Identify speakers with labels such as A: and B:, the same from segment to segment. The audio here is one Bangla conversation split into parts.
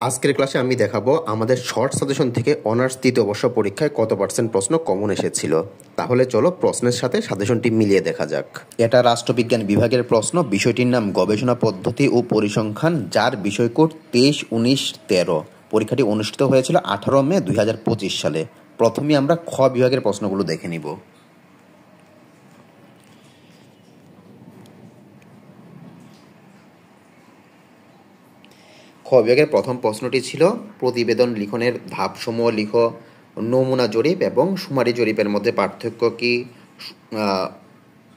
A: আজকের ক্লাসে আমি দেখাবো আমাদের শর্ট সাজেশন থেকে অনার্স তৃতীয় বর্ষ পরীক্ষায় কত পার্সেন্ট প্রশ্ন কমন এসেছিল। তাহলে চলো প্রশ্নের সাথে সাজেশনটি মিলিয়ে দেখা যাক। এটা রাষ্ট্রবিজ্ঞান বিভাগের প্রশ্ন, বিষয়টির নাম গবেষণা পদ্ধতি ও পরিসংখ্যান, যার বিষয়কোড 23, 19, 13। পরীক্ষাটি অনুষ্ঠিত হয়েছিল 18 মে 2025 সালে। প্রথমে আমরা খ বিভাগের প্রশ্নগুলো দেখে নিব। খ বিভাগের প্রথম প্রশ্নটি ছিল প্রতিবেদন লিখনের ধাপসমূহ লিখো, নমুনা জরিপ এবং শুমারি জরিপের মধ্যে পার্থক্য কি,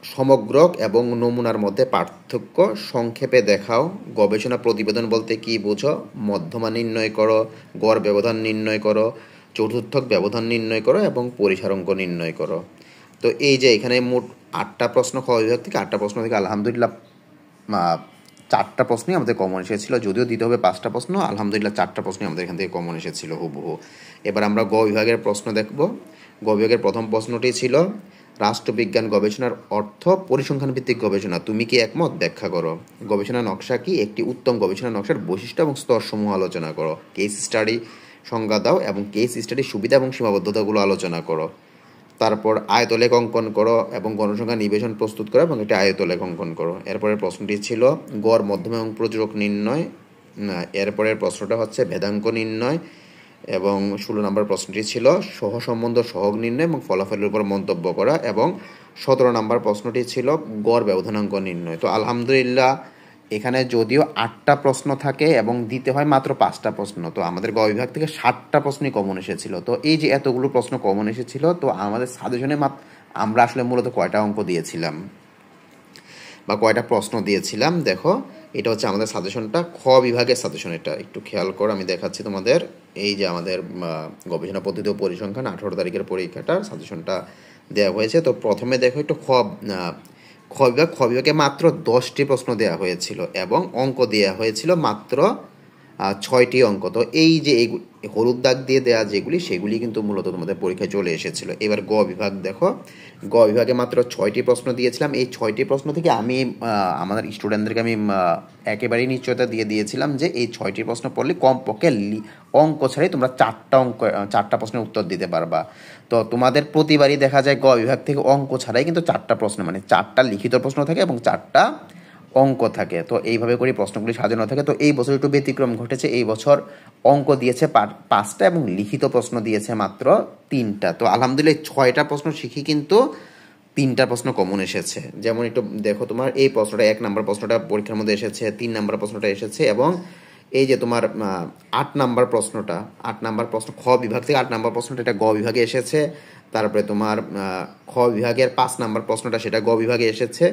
A: সমগ্রক এবং নমুনার মধ্যে পার্থক্য সংক্ষেপে দেখাও, গবেষণা প্রতিবেদন বলতে কি বুঝো, মধ্যমা নির্ণয় করো, গড় ব্যবধান নির্ণয় করো, চতুর্থক ব্যবধান নির্ণয় করো এবং পরিসারাঙ্ক নির্ণয় করো। তো এই যে এখানে মোট 8টা প্রশ্ন খ বিভাগ থেকে, 8টা প্রশ্ন থেকে আলহামদুলিল্লাহ 4টা প্রশ্নই আমাদের কমন এসেছিল। যদিও দিতে হবে 5টা প্রশ্ন, আলহামদুলিল্লাহ 4টা প্রশ্নই আমাদের এখান থেকে কমন এসেছিল হুবহু। এবার আমরা গ বিভাগের প্রশ্ন দেখব। গ বিভাগের প্রথম প্রশ্নটি ছিল রাষ্ট্রবিজ্ঞান গবেষণার অর্থ পরিসংখ্যান ভিত্তিক গবেষণা, তুমি কি একমত, ব্যাখ্যা করো। গবেষণা নকশা কি, একটি উত্তম গবেষণা নকশার বৈশিষ্ট্য এবং স্তরসমূহ আলোচনা করো। কেস স্টাডি সংজ্ঞা দাও এবং কেস স্টাডির সুবিধা এবং সীমাবদ্ধতাগুলো আলোচনা করো। তারপর আয়তলেখ অঙ্কন করো এবং গণসংখ্যা নিবেশন প্রস্তুত করো এবং এটি আয়তলেখ অঙ্কন করো। এরপরের প্রশ্নটি ছিল গড়, মধ্যম এবং প্রচুরক নির্ণয়। এরপরের প্রশ্নটা হচ্ছে ভেদাঙ্ক নির্ণয় এবং 16 নম্বর প্রশ্নটি ছিল সহসম্বন্ধ সহগ নির্ণয় এবং ফলাফলের উপর মন্তব্য করা এবং 17 নম্বর প্রশ্নটি ছিল গড় ব্যবধানাঙ্ক নির্ণয়। তো আলহামদুলিল্লাহ এখানে যদিও 8টা প্রশ্ন থাকে এবং দিতে হয় মাত্র 5টা প্রশ্ন, তো আমাদের গ বিভাগ থেকে 7টা প্রশ্নই কমন এসেছিল। তো এই যে এতগুলো প্রশ্ন কমন এসেছিল, তো আমাদের সাজেশনে আমরা আসলে মূলত কয়টা অঙ্ক দিয়েছিলাম বা কয়টা প্রশ্ন দিয়েছিলাম, দেখো এটা হচ্ছে আমাদের সাজেশনটা, খ বিভাগের সাজেশন। এটা একটু খেয়াল করো, আমি দেখাচ্ছি তোমাদের। এই যে আমাদের গবেষণা পদ্ধতি ও পরিসংখ্যান 18 তারিখের পরীক্ষাটার সাজেশনটা দেওয়া হয়েছে। তো প্রথমে দেখো একটু খ বিভাগে মাত্র 10টি প্রশ্ন দেওয়া হয়েছিল এবং অঙ্ক দেওয়া হয়েছিল মাত্র 6টি অঙ্ক। তো এই যে এই হলুদ দাগ দিয়ে দেওয়া যেগুলি, সেগুলি কিন্তু মূলত তোমাদের পরীক্ষায় চলে এসেছিল। এবার গ বিভাগ দেখো, গ বিভাগে মাত্র 6টি প্রশ্ন দিয়েছিলাম। এই 6টি প্রশ্ন থেকে আমি আমাদের স্টুডেন্টদেরকে আমি একেবারেই নিশ্চয়তা দিয়ে দিয়েছিলাম যে এই 6টি প্রশ্ন পড়লে কমপক্ষে অঙ্ক ছাড়াই তোমরা 4টা প্রশ্নের উত্তর দিতে পারবা। তো তোমাদের প্রতিবারই দেখা যায় গ বিভাগ থেকে অঙ্ক ছাড়াই কিন্তু 4টা প্রশ্ন, মানে 4টা লিখিত প্রশ্ন থাকে এবং 4টা অঙ্ক থাকে। তো এইভাবে করে প্রশ্নগুলি সাজানো থাকে। তো এই বছর একটু ব্যতিক্রম ঘটেছে, এই বছর অঙ্ক দিয়েছে 5টা এবং লিখিত প্রশ্ন দিয়েছে মাত্র 3টা। তো আলহামদুলিল্লাহ 6টা প্রশ্ন শিখি কিন্তু 3টা প্রশ্ন কমন এসেছে। যেমন একটু দেখো, তোমার এই প্রশ্নটা 1 নম্বর প্রশ্নটা পরীক্ষার মধ্যে এসেছে, 3 নম্বর প্রশ্নটা এসেছে এবং এই যে তোমার 8 নম্বর প্রশ্নটা, 8 নম্বর প্রশ্ন খ বিভাগ থেকে 8 নম্বর প্রশ্নটা এটা গ বিভাগে এসেছে। তারপরে তোমার খ বিভাগের 5 নম্বর প্রশ্নটা সেটা গ বিভাগে এসেছে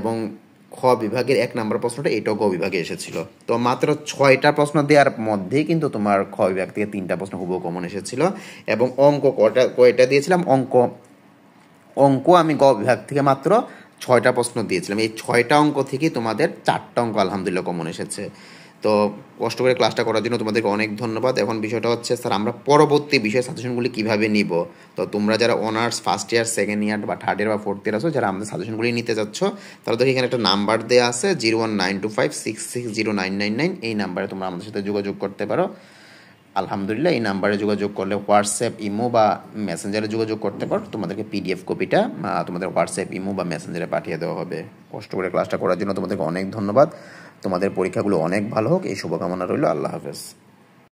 A: এবং খ বিভাগের 1 নম্বর প্রশ্নটা এটাও গ বিভাগে এসেছিল। তো মাত্র 6টা প্রশ্ন দেওয়ার মধ্যেই কিন্তু তোমার খ বিভাগ থেকে 3টা প্রশ্ন হুবহু কমন এসেছিল এবং অঙ্ক কয়টা দিয়েছিলাম, অঙ্ক আমি গ বিভাগ থেকে মাত্র 6টা প্রশ্ন দিয়েছিলাম। এই 6টা অঙ্ক থেকে তোমাদের 4টা অঙ্ক আলহামদুলিল্লাহ কমন এসেছে। তো কষ্ট করে ক্লাসটা করার জন্য তোমাদেরকে অনেক ধন্যবাদ। এখন বিষয়টা হচ্ছে স্যার আমরা পরবর্তী বিষয় সাজেশনগুলি কীভাবে নিব। তো তোমরা যারা honours first year, second year বা থার্ড ইয়ার বা ফোর্থ ইয়ার আছো, যারা আমাদের সাজেশনগুলি নিতে যাচ্ছ, তাহলে দেখো এখানে একটা নাম্বার দেওয়া আছে 01925660999। এই নাম্বারে তোমরা আমাদের সাথে যোগাযোগ করতে পারো। আলহামদুলিল্লাহ এই নাম্বারে যোগাযোগ করলে হোয়াটসঅ্যাপ, ইমো বা মেসেঞ্জারে যোগাযোগ করতে পারো। তোমাদেরকে পিডিএফ কপিটা তোমাদের হোয়াটসঅ্যাপ, ইমো বা মেসেঞ্জারে পাঠিয়ে দেওয়া হবে। কষ্ট করে ক্লাসটা করার জন্য তোমাদেরকে অনেক ধন্যবাদ। তোমাদের পরীক্ষাগুলো অনেক ভালো হোক, এই শুভকামনা রইল। আল্লাহ হাফেজ।